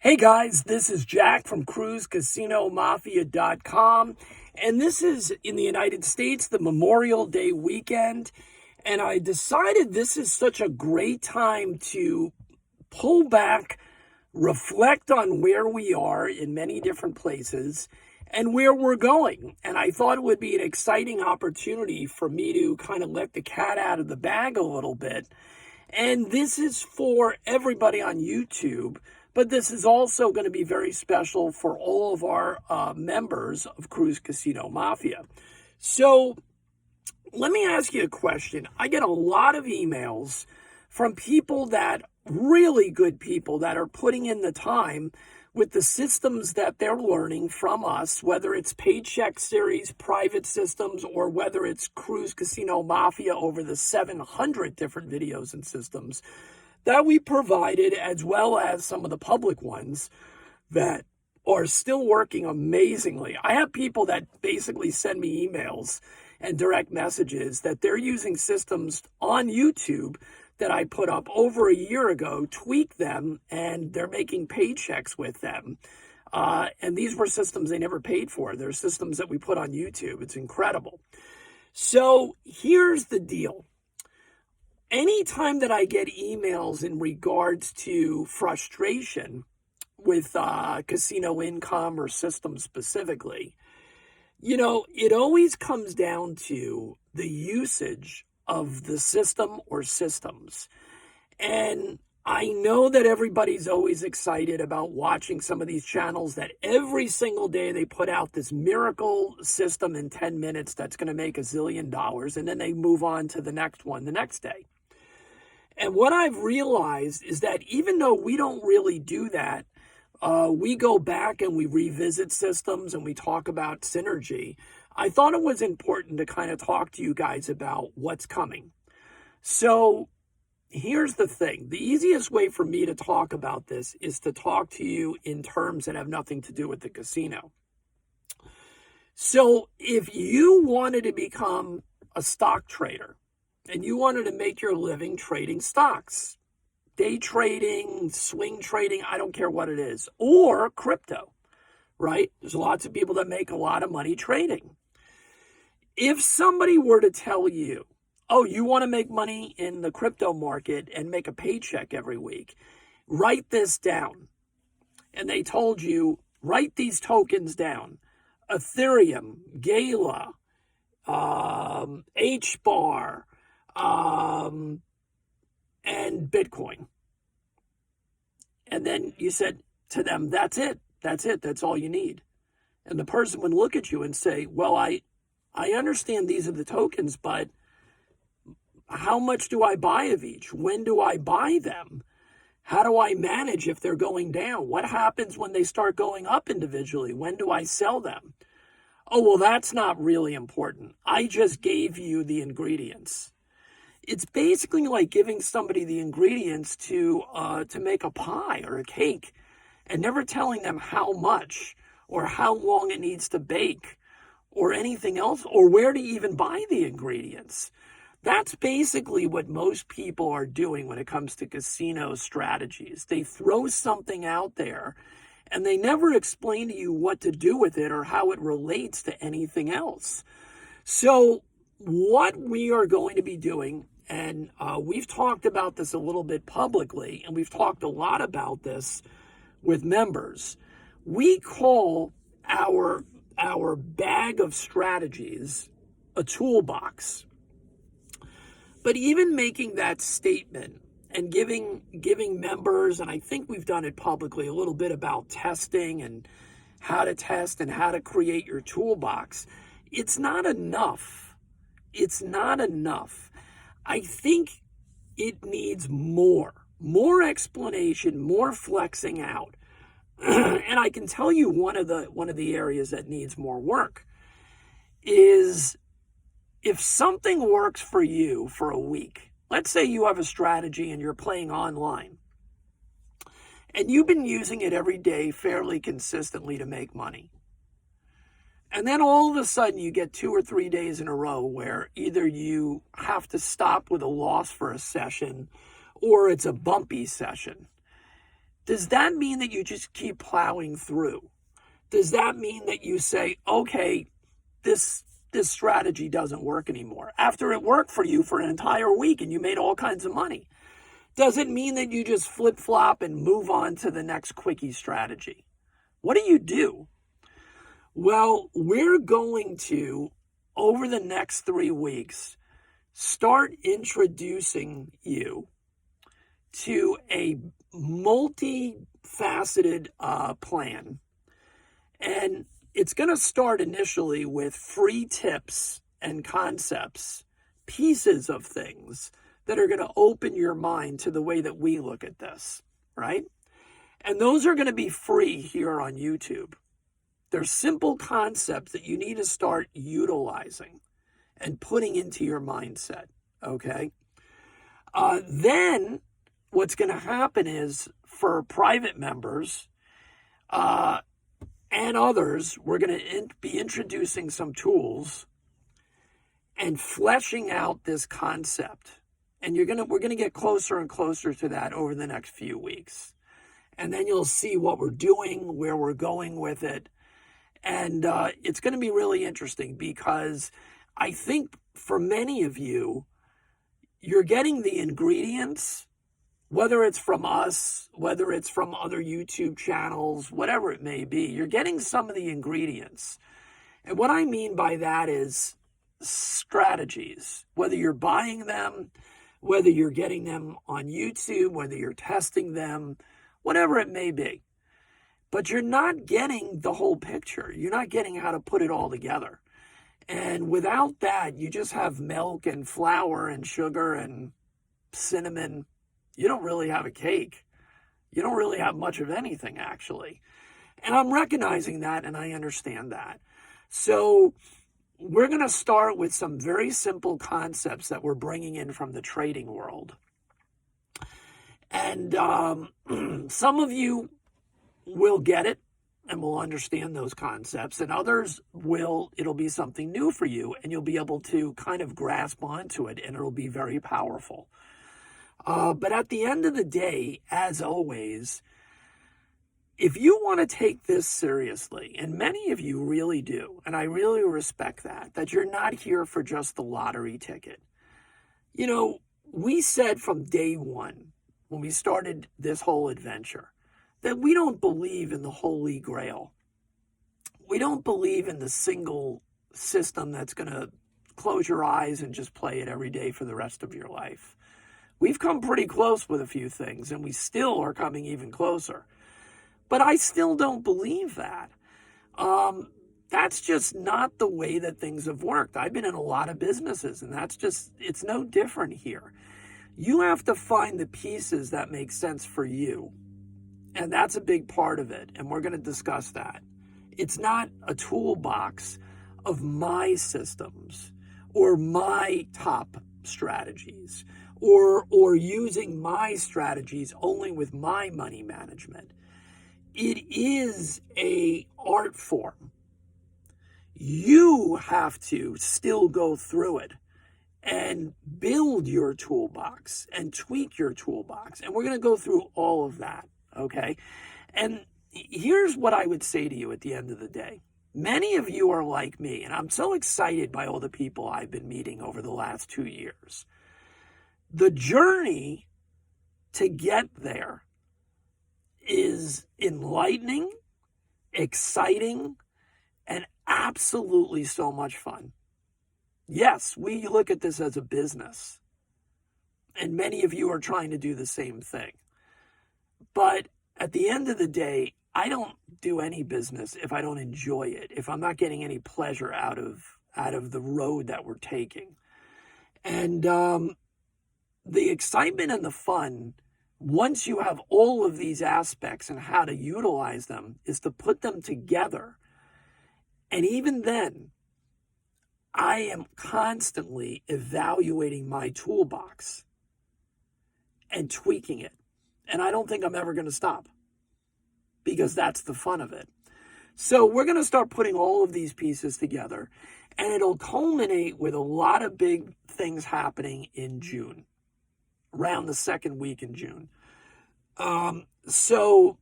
Hey guys, this is Jack from CruiseCasinoMafia.com, and this is in the United States, the Memorial Day weekend, and I decided this is such a great time to pull back, reflect on where we are in many different places and where we're going. And I thought it would be an exciting opportunity for me to kind of let the cat out of the bag a little bit. And this is for everybody on YouTube, but this is also going to be very special for all of our members of Cruise Casino Mafia. So let me ask you a question. I get a lot of emails from people that, really good people that are putting in the time with the systems that they're learning from us, whether it's Paycheck Series, private systems, or whether it's Cruise Casino Mafia over the 700 different videos and systems that we provided, as well as some of the public ones that are still working amazingly. I have people that basically send me emails and direct messages that they're using systems on YouTube that I put up over a year ago, tweak them, and they're making paychecks with them. And these were systems they never paid for. They're systems that we put on YouTube. It's incredible. So here's the deal. Anytime that I get emails in regards to frustration with casino income or systems specifically, it always comes down to the usage of the system or systems. And I know that everybody's always excited about watching some of these channels that every single day they put out this miracle system in 10 minutes that's going to make $1 zillion, and then they move on to the next one the next day. And what I've realized is that even though we don't really do that, we go back and we revisit systems and we talk about synergy. I thought it was important to kind of talk to you guys about what's coming. So here's the thing. The easiest way for me to talk about this is to talk to you in terms that have nothing to do with the casino. So if you wanted to become a stock trader and you wanted to make your living trading stocks, day trading, swing trading, I don't care what it is, or crypto, right? There's lots of people that make a lot of money trading. If somebody were to tell you, oh, you want to make money in the crypto market and make a paycheck every week, write this down. And they told you, write these tokens down. Ethereum, Gala, HBAR, and Bitcoin. And then you said to them, that's it. That's all you need. And the person would look at you and say, well, I understand these are the tokens, but how much do I buy of each? When do I buy them? How do I manage if they're going down? What happens when they start going up individually? When do I sell them? Oh, well, that's not really important. I just gave you the ingredients. It's basically like giving somebody the ingredients to make a pie or a cake and never telling them how much or how long it needs to bake or anything else, or where to even buy the ingredients. That's basically what most people are doing when it comes to casino strategies. They throw something out there and they never explain to you what to do with it or how it relates to anything else. So what we are going to be doing, and we've talked about this a little bit publicly, and we've talked a lot about this with members, we call our bag of strategies a toolbox. But even making that statement and giving members, and I think we've done it publicly, a little bit about testing and how to test and how to create your toolbox, it's not enough. It's not enough. I think it needs more explanation, more flexing out. And I can tell you one of the areas that needs more work is if something works for you for a week. Let's say you have a strategy and you're playing online and you've been using it every day fairly consistently to make money. And then all of a sudden you get 2 or 3 days in a row where either you have to stop with a loss for a session or it's a bumpy session. Does that mean that you just keep plowing through? Does that mean that you say, okay, this strategy doesn't work anymore after it worked for you for an entire week and you made all kinds of money? Does it mean that you just flip-flop and move on to the next quickie strategy? What do you do? Well, we're going to, over the next 3 weeks, start introducing you to a multifaceted plan. And it's going to start initially with free tips and concepts, pieces of things that are going to open your mind to the way that we look at this, right? And those are going to be free here on YouTube. They're simple concepts that you need to start utilizing and putting into your mindset, okay? Then what's going to happen is for private members and others, we're going to be introducing some tools and fleshing out this concept. And we're going to get closer and closer to that over the next few weeks. And then you'll see what we're doing, where we're going with it. And it's going to be really interesting because I think for many of you, you're getting the ingredients, whether it's from us, whether it's from other YouTube channels, whatever it may be, you're getting some of the ingredients. And what I mean by that is strategies, whether you're buying them, whether you're getting them on YouTube, whether you're testing them, whatever it may be. But you're not getting the whole picture. You're not getting how to put it all together. And without that, you just have milk and flour and sugar and cinnamon. You don't really have a cake. You don't really have much of anything, actually. And I'm recognizing that, and I understand that. So we're going to start with some very simple concepts that we're bringing in from the trading world. And some of you will get it and will understand those concepts, and others it'll be something new for you, and you'll be able to kind of grasp onto it, and it'll be very powerful. But at the end of the day, as always, if you want to take this seriously, and many of you really do, and I really respect that you're not here for just the lottery ticket. You know, we said from day one, when we started this whole adventure, that we don't believe in the Holy Grail. We don't believe in the single system that's going to close your eyes and just play it every day for the rest of your life. We've come pretty close with a few things, and we still are coming even closer. But I still don't believe that. That's just not the way that things have worked. I've been in a lot of businesses, and it's no different here. You have to find the pieces that make sense for you. And that's a big part of it, and we're going to discuss that. It's not a toolbox of my systems or my top strategies or using my strategies only with my money management. It is an art form. You have to still go through it and build your toolbox and tweak your toolbox. And we're going to go through all of that. Okay. And here's what I would say to you at the end of the day. Many of you are like me, and I'm so excited by all the people I've been meeting over the last 2 years. The journey to get there is enlightening, exciting, and absolutely so much fun. Yes, we look at this as a business, and many of you are trying to do the same thing. But at the end of the day, I don't do any business if I don't enjoy it, if I'm not getting any pleasure out of the road that we're taking. And the excitement and the fun, once you have all of these aspects and how to utilize them, is to put them together. And even then, I am constantly evaluating my toolbox and tweaking it. And I don't think I'm ever going to stop, because that's the fun of it. So we're going to start putting all of these pieces together, and it'll culminate with a lot of big things happening in June, around the second week in June. So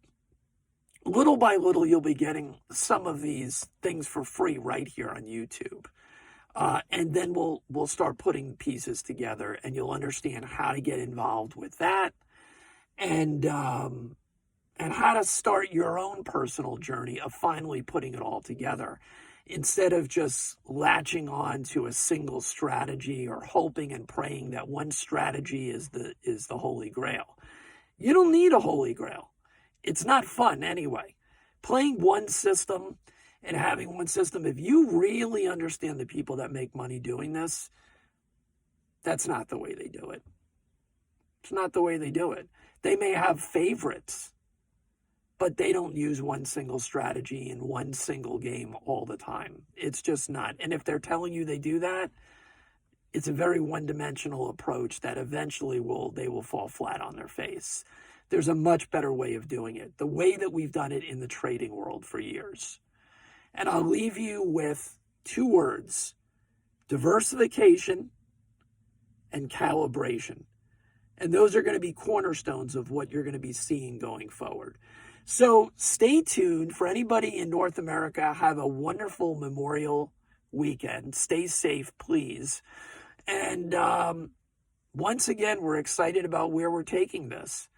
little by little, you'll be getting some of these things for free right here on YouTube. And then we'll start putting pieces together, and you'll understand how to get involved with that, and how to start your own personal journey of finally putting it all together, instead of just latching on to a single strategy or hoping and praying that one strategy is the holy grail. You don't need a holy grail. It's not fun anyway. Playing one system and having one system, if you really understand the people that make money doing this, that's not the way they do it. It's not the way they do it. They may have favorites, but they don't use one single strategy in one single game all the time. It's just not. And if they're telling you they do that, it's a very one-dimensional approach that eventually they will fall flat on their face. There's a much better way of doing it, the way that we've done it in the trading world for years. And I'll leave you with two words: diversification and calibration. And those are going to be cornerstones of what you're going to be seeing going forward. So stay tuned. For anybody in North America, have a wonderful Memorial weekend. Stay safe, please. And once again, we're excited about where we're taking this.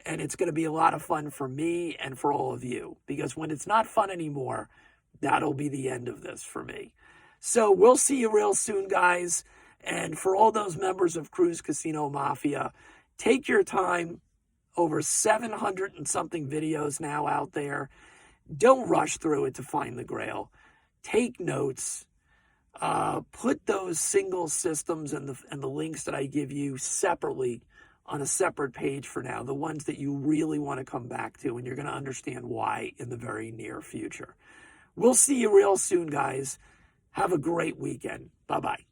And it's going to be a lot of fun for me and for all of you. Because when it's not fun anymore, that'll be the end of this for me. So we'll see you real soon, guys. And for all those members of Cruz Casino Mafia, take your time. Over 700 and something videos now out there. Don't rush through it to find the grail. Take notes. Put those single systems and the links that I give you separately on a separate page for now, the ones that you really want to come back to, and you're going to understand why in the very near future. We'll see you real soon, guys. Have a great weekend. Bye-bye.